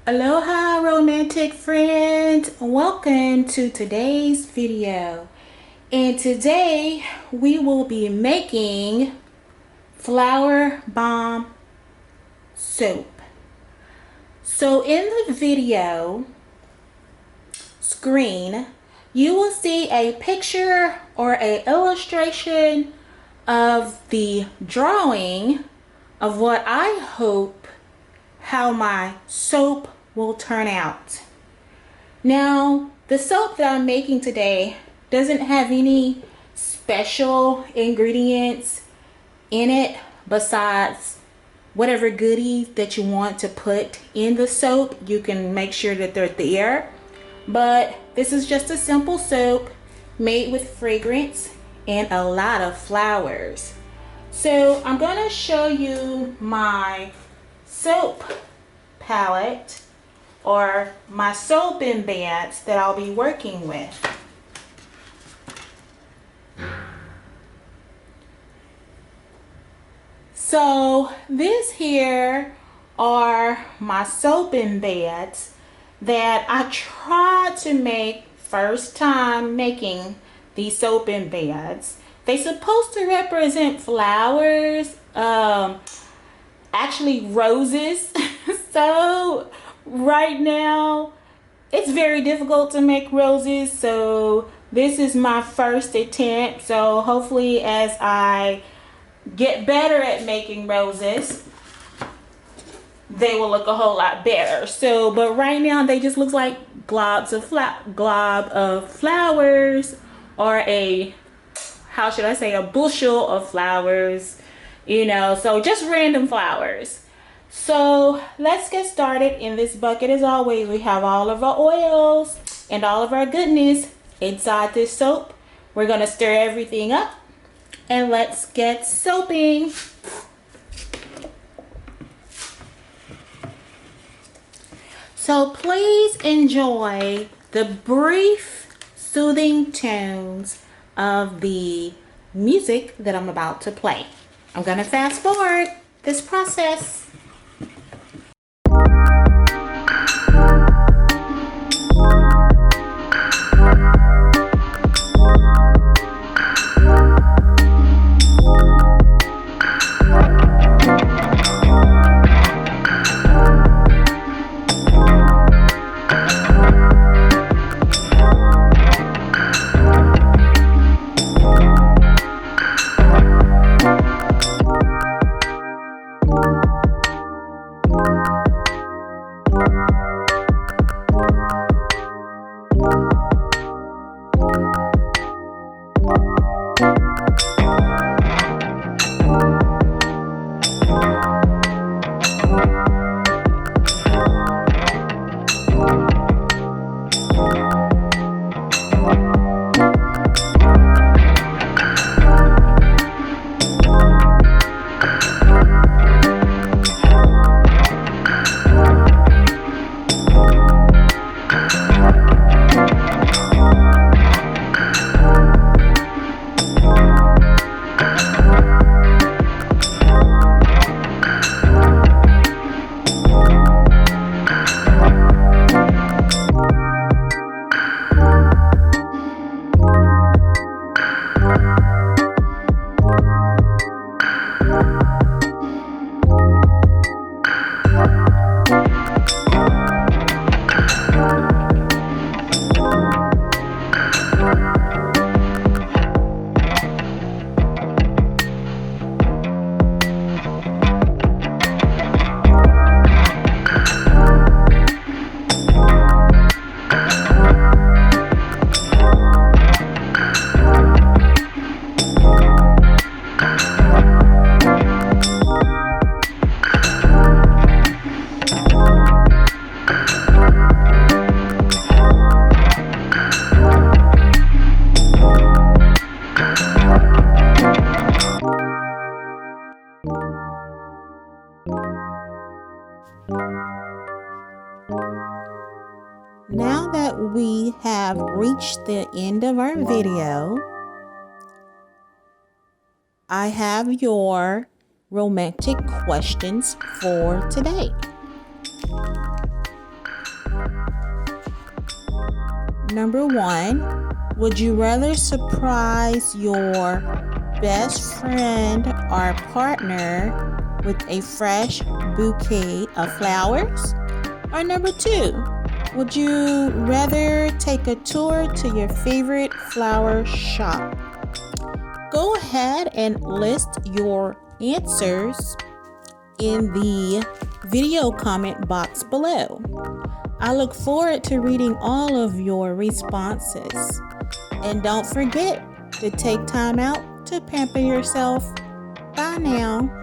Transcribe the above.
Aloha romantic friends, welcome to today's video. And today we will be making flower bomb soap. So in the video screen, you will see a picture or an illustration of the drawing of what I hope how my soap will turn out. Now, the soap that I'm making today doesn't have any special ingredients in it besides whatever goodies that you want to put in the soap. You can make sure that they're there. But this is just a simple soap made with fragrance and a lot of flowers. So I'm going to show you my soap palette or my soap in bags that I'll be working with. So this here are my soap in bags that I tried to make first time making these soap in bags. They're supposed to represent flowers, actually roses. So right now it's very difficult to make roses, so this is my first attempt. So hopefully as I get better at making roses, they will look a whole lot better. So but right now they just look like globs of flowers, or a, how should I say, a bushel of flowers, you know, so just random flowers. So let's get started. In this bucket, as always, we have all of our oils and all of our goodness inside this soap. We're going to stir everything up and let's get soaping. So please enjoy the brief, soothing tones of the music that I'm about to play. I'm going to fast forward this process. Now that we have reached the end of our video, I have your romantic questions for today. Number 1, would you rather surprise your best friend or partner with a fresh bouquet of flowers? Or number 2, would you rather take a tour to your favorite flower shop? Go ahead and list your answers in the video comment box below. I look forward to reading all of your responses. And don't forget to take time out to pamper yourself. Bye now.